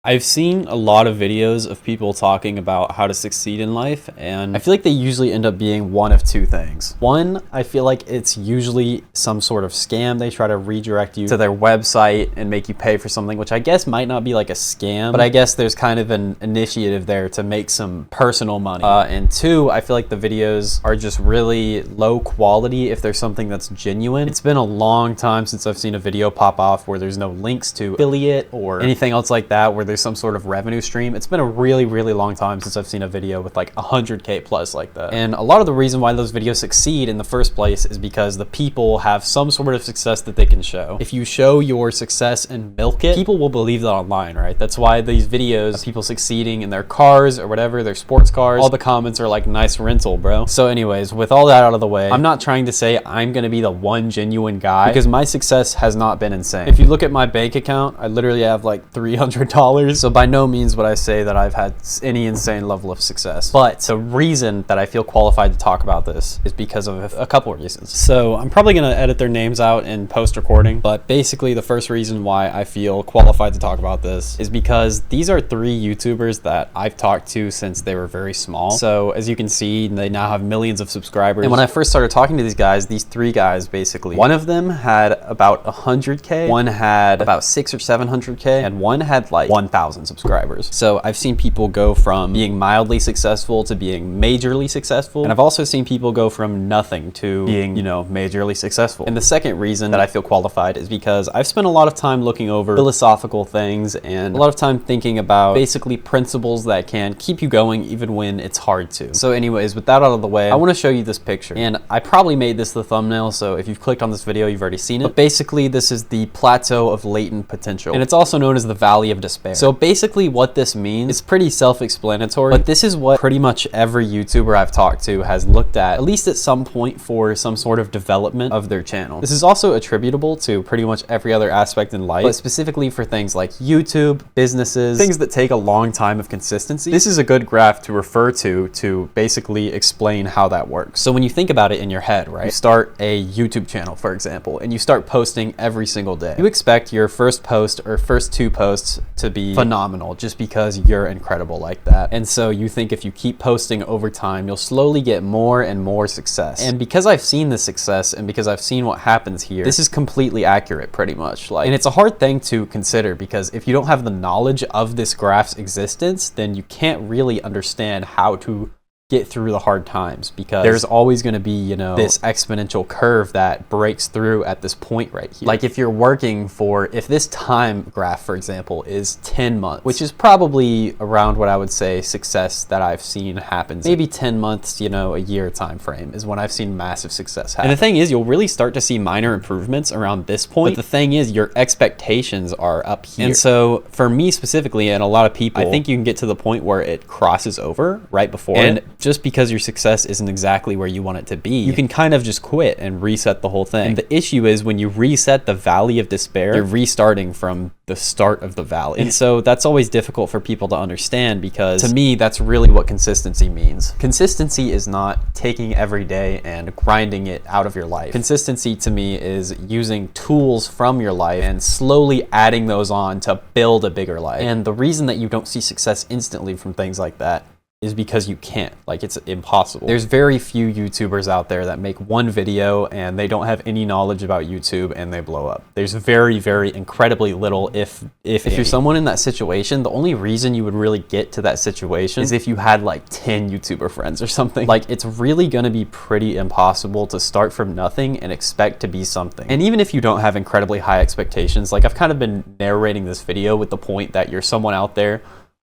I've seen a lot of videos of people talking about how to succeed in life, and I feel like they usually end up being one of two things. One, I feel like it's usually some sort of scam. They try to redirect you to their website and make you pay for something, which I guess might not be like a scam, but I guess there's kind of an initiative there to make some personal money. And two, I feel like the videos are just really low quality if there's something that's genuine. It's been a long time since I've seen a video pop off where there's no links to affiliate or anything else like that, where there's some sort of revenue stream. It's been a really long time since I've seen a video with like 100K plus like that. And a lot of the reason why those videos succeed in the first place is because the people have some sort of success that they can show. If you show your success and milk it, people will believe that online, right? That's why these videos of people succeeding in their cars or whatever, their sports cars, all the comments are like, nice rental, bro. So anyways, with all that out of the way, I'm not trying to say I'm gonna be the one genuine guy, because my success has not been insane. If you look at my bank account, I literally have like $300. So by no means would I say that I've had any insane level of success. But the reason that I feel qualified to talk about this is because of a couple of reasons. So I'm probably gonna edit their names out in post-recording, but basically the first reason why I feel qualified to talk about this is because these are three YouTubers that I've talked to since they were very small. So as you can see, they now have millions of subscribers. And when I first started talking to these guys, these three guys basically, one of them had about 100K, one had about 600 or 700K, and one had like 1,000 subscribers. So I've seen people go from being mildly successful to being majorly successful. And I've also seen people go from nothing to being, you know, majorly successful. And the second reason that I feel qualified is because I've spent a lot of time looking over philosophical things and a lot of time thinking about basically principles that can keep you going even when it's hard to. So anyways, with that out of the way, I want to show you this picture. And I probably made this the thumbnail, so if you've clicked on this video, you've already seen it. But basically, this is the plateau of latent potential. And it's also known as the valley of despair. So basically what this means is pretty self-explanatory, but this is what pretty much every YouTuber I've talked to has looked at least at some point for some sort of development of their channel. This is also attributable to pretty much every other aspect in life, but specifically for things like YouTube, businesses, things that take a long time of consistency. This is a good graph to refer to basically explain how that works. So when you think about it in your head, right? You start a YouTube channel, for example, and you start posting every single day. You expect your first post or first two posts to be phenomenal just because you're incredible like that. And so you think if you keep posting over time, you'll slowly get more and more success. And because I've seen this success and because I've seen what happens here, this is completely accurate pretty much. And it's a hard thing to consider because if you don't have the knowledge of this graph's existence, then you can't really understand how to get through the hard times, because there's always going to be, you know, this exponential curve that breaks through at this point right here. Like if you're working for, if this time graph, for example, is 10 months, which is probably around what I would say success that I've seen happens, maybe 10 months, you know, a year time frame is when I've seen massive success happen. And the thing is, you'll really start to see minor improvements around this point, but the thing is, your expectations are up here. And so for me specifically, and a lot of people, I think you can get to the point where it crosses over right before it. Just because your success isn't exactly where you want it to be, you can kind of just quit and reset the whole thing. And the issue is when you reset the valley of despair, you're restarting from the start of the valley. And so that's always difficult for people to understand, because to me, that's really what consistency means. Consistency is not taking every day and grinding it out of your life. Consistency to me is using tools from your life and slowly adding those on to build a bigger life. And the reason that you don't see success instantly from things like that is because you can't. Like, it's impossible. There's very few YouTubers out there that make one video and they don't have any knowledge about YouTube and they blow up. There's very incredibly little, if you're someone in that situation, the only reason you would really get to that situation is if you had like 10 YouTuber friends or something. Like, it's really gonna be pretty impossible to start from nothing and expect to be something. And even if you don't have incredibly high expectations, like I've kind of been narrating this video with the point that you're someone out there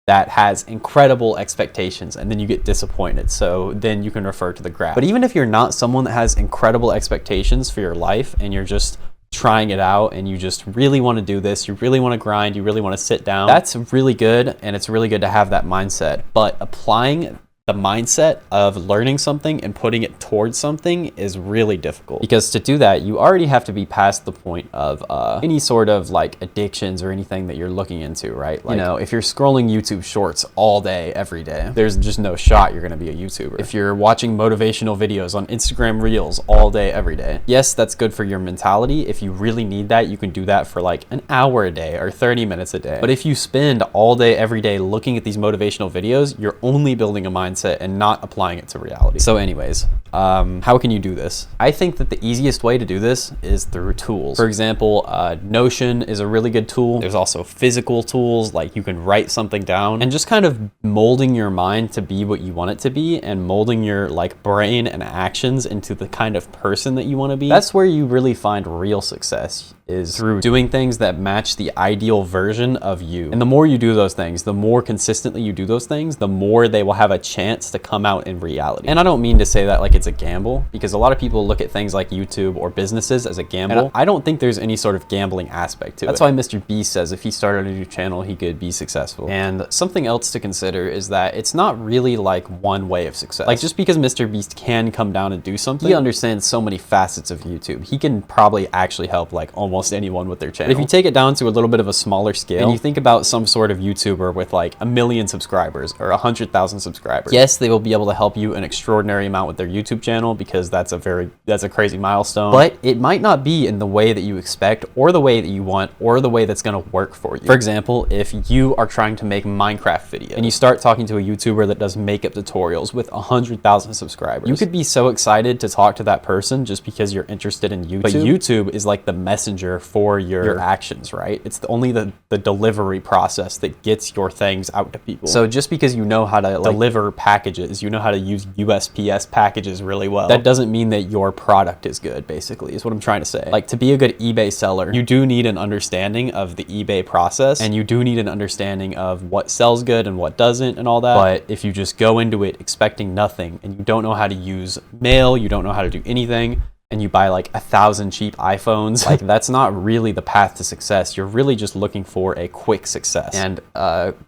that has incredible expectations and then you get disappointed. So then you can refer to the graph. But even if you're not someone that has incredible expectations for your life and you're just trying it out and you just really want to do this, you really want to grind, you really want to sit down, that's really good, and it's really good to have that mindset. But applying the mindset of learning something and putting it towards something is really difficult, because to do that, you already have to be past the point of any sort of like addictions or anything that you're looking into, right? Like, you know, if you're scrolling YouTube shorts all day, every day, there's just no shot you're gonna be a YouTuber. If you're watching motivational videos on Instagram Reels all day, every day, yes, that's good for your mentality. If you really need that, you can do that for like an hour a day or 30 minutes a day. But if you spend all day, every day looking at these motivational videos, you're only building a mindset and not applying it to reality. So anyways, how can you do this? I think that the easiest way to do this is through tools. For example, Notion is a really good tool. There's also physical tools, like you can write something down, and just kind of molding your mind to be what you want it to be, and molding your like brain and actions into the kind of person that you want to be. That's where you really find real success, is through doing things that match the ideal version of you. And the more you do those things, the more consistently you do those things, the more they will have a chance to come out in reality. And I don't mean to say that like it's a gamble, because a lot of people look at things like YouTube or businesses as a gamble. And I don't think there's any sort of gambling aspect to it. That's why Mr. Beast says if he started a new channel, he could be successful. And something else to consider is that it's not really like one way of success. Like, just because Mr. Beast can come down and do something, he understands so many facets of YouTube. He can probably actually help like almost anyone with their channel. But if you take it down to a little bit of a smaller scale, and you think about some sort of YouTuber with like 1 million subscribers or 100,000 subscribers, yes, they will be able to help you an extraordinary amount with their YouTube channel, because that's a crazy milestone. But it might not be in the way that you expect, or the way that you want, or the way that's going to work for you. For example, if you are trying to make Minecraft videos and you start talking to a YouTuber that does makeup tutorials with 100,000 subscribers, you could be so excited to talk to that person just because you're interested in YouTube. But YouTube is like the messenger for your actions, right? It's only the delivery process that gets your things out to people. So just because you know how to like deliver packages, you know how to use USPS packages really well, that doesn't mean that your product is good, basically, is what I'm trying to say. Like, to be a good eBay seller, you do need an understanding of the eBay process, and you do need an understanding of what sells good and what doesn't and all that. But if you just go into it expecting nothing, and you don't know how to use mail, you don't know how to do anything, and you buy like 1,000 cheap iPhones, like, that's not really the path to success. You're really just looking for a quick success. And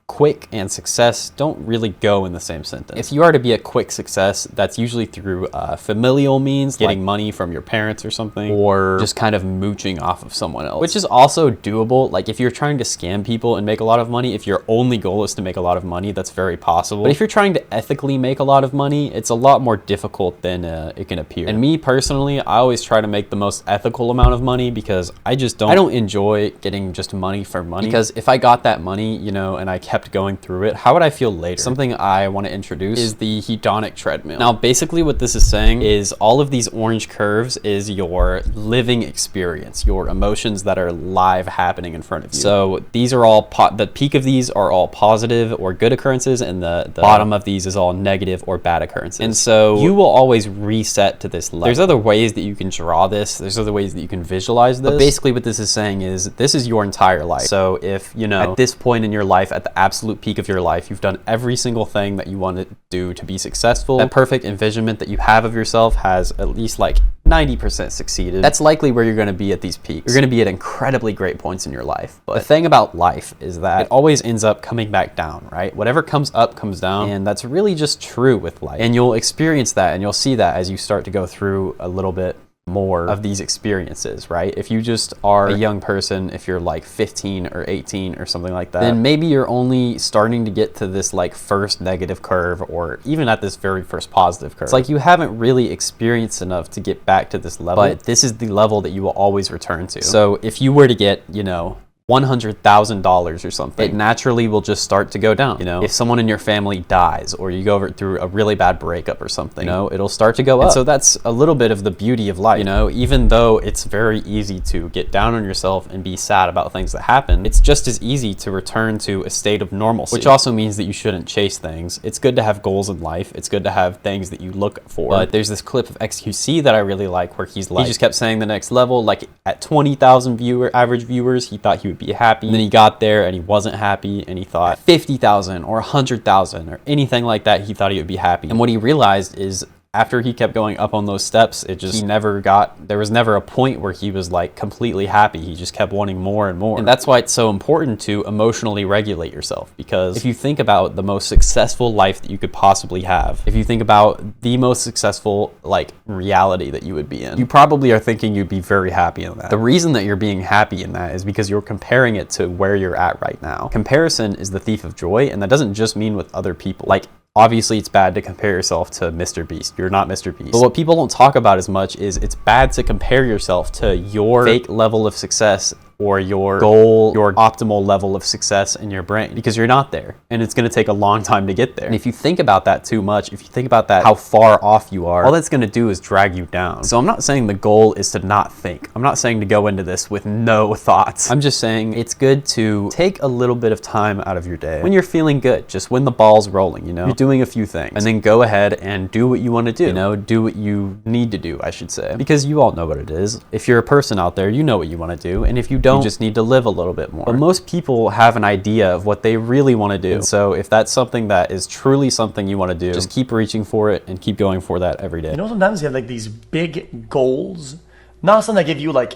quick and success don't really go in the same sentence. If you are to be a quick success, that's usually through familial means, getting money from your parents or something, or just kind of mooching off of someone else, which is also doable. Like, if you're trying to scam people and make a lot of money, if your only goal is to make a lot of money, that's very possible. But if you're trying to ethically make a lot of money, it's a lot more difficult than it can appear. And me personally, I always try to make the most ethical amount of money, because I don't enjoy getting just money for money. Because if I got that money, you know, and I kept going through it, how would I feel later? Something I want to introduce is the hedonic treadmill. Now, basically what this is saying is all of these orange curves is your living experience, your emotions that are live happening in front of you. So these are all, the peak of these are all positive or good occurrences, and the bottom of these is all negative or bad occurrences. And so you will always reset to this level. There's other ways that you can draw this, there's other ways that you can visualize this, but basically what this is saying is this is your entire life. So if, you know, at this point in your life, at the absolute peak of your life, you've done every single thing that you want to do to be successful, that perfect envisionment that you have of yourself has at least like 90% succeeded. That's likely where you're going to be at these peaks. You're going to be at incredibly great points in your life. But the thing about life is that it always ends up coming back down, right? Whatever comes up comes down, and that's really just true with life. And you'll experience that, and you'll see that as you start to go through a little bit more of these experiences, right? If you just are a young person, if you're like 15 or 18 or something like that, then maybe you're only starting to get to this like first negative curve, or even at this very first positive curve. It's like you haven't really experienced enough to get back to this level, but this is the level that you will always return to. So if you were to get, you know, $100,000 or something, it naturally will just start to go down. You know, if someone in your family dies, or you go through a really bad breakup or something, you know, it'll start to go up. And so that's a little bit of the beauty of life. You know, even though it's very easy to get down on yourself and be sad about things that happen, it's just as easy to return to a state of normalcy, which also means that you shouldn't chase things. It's good to have goals in life. It's good to have things that you look for. But there's this clip of XQC that I really like, where he just kept saying the next level, like at 20,000 average viewers, he thought he would be happy. And then he got there and he wasn't happy, and he thought 50,000 or 100,000 or anything like that, he thought he would be happy. And what he realized is after he kept going up on those steps, there was never a point where he was like completely happy. He just kept wanting more and more. And that's why it's so important to emotionally regulate yourself, because if you think about the most successful life that you could possibly have, if you think about the most successful like reality that you would be in, you probably are thinking you'd be very happy in that. The reason that you're being happy in that is because you're comparing it to where you're at right now. Comparison is the thief of joy, and that doesn't just mean with other people. Like, obviously it's bad to compare yourself to Mr. Beast. You're not Mr. Beast. But what people don't talk about as much is it's bad to compare yourself to your fake level of success or your goal, your optimal level of success in your brain, because you're not there, and it's going to take a long time to get there. And if you think about that too much, if you think about that, how far off you are, all that's going to do is drag you down. So I'm not saying the goal is to not think. I'm not saying to go into this with no thoughts. I'm just saying it's good to take a little bit of time out of your day when you're feeling good, just when the ball's rolling, you know, you're doing a few things, and then go ahead and do what you want to do, you know, do what you need to do, I should say, because you all know what it is. If you're a person out there, you know what you want to do, and if you don't, you just need to live a little bit more. But most people have an idea of what they really want to do. And so if that's something that is truly something you want to do, just keep reaching for it and keep going for that every day. You know, sometimes you have like these big goals, not something that give you like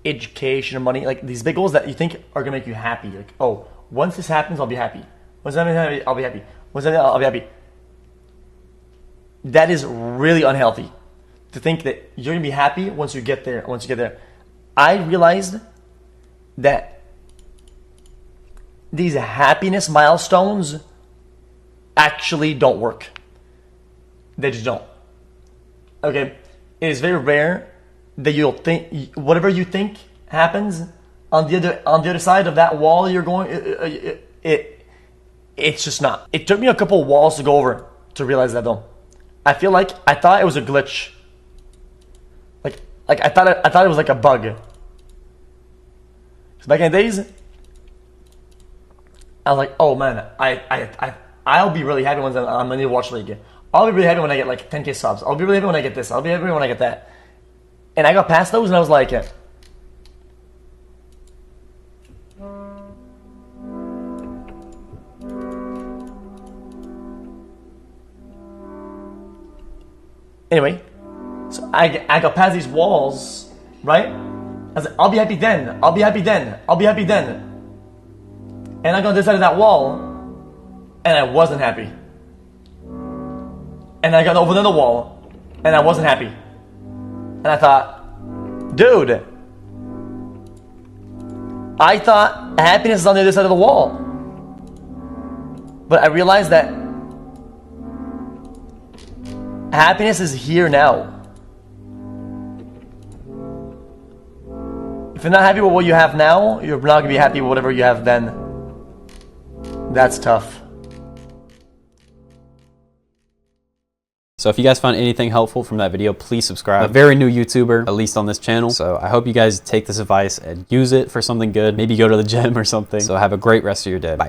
education or money, like these big goals that you think are gonna make you happy. Like, oh, once this happens, I'll be happy. Once that happens, I'll be happy. Once that, I'll be happy. That is really unhealthy, to think that you're gonna be happy once you get there. Once you get there, I realized that these happiness milestones actually don't work. They just don't. Okay, it is very rare that you'll think whatever you think happens on the other side of that wall you're going. It's just not. It took me a couple walls to go over to realize that though. I feel like I thought it was a glitch. Like I thought it was like a bug. Back in the days, I was like, oh man, I'll be really happy once I'm in the watch league. I'll be really happy when I get like 10K subs. I'll be really happy when I get this. I'll be happy when I get that. And I got past those and I was like, anyway, so I got past these walls, right? I was like, I'll be happy then. I'll be happy then. I'll be happy then. And I got this side of that wall, and I wasn't happy. And I got over another wall, and I wasn't happy. And I thought, dude, I thought happiness is on the other side of the wall. But I realized that happiness is here now. If you're not happy with what you have now, you're not gonna be happy with whatever you have then. That's tough. So if you guys found anything helpful from that video, please subscribe. I'm a very new YouTuber, at least on this channel. So I hope you guys take this advice and use it for something good. Maybe go to the gym or something. So have a great rest of your day. Bye.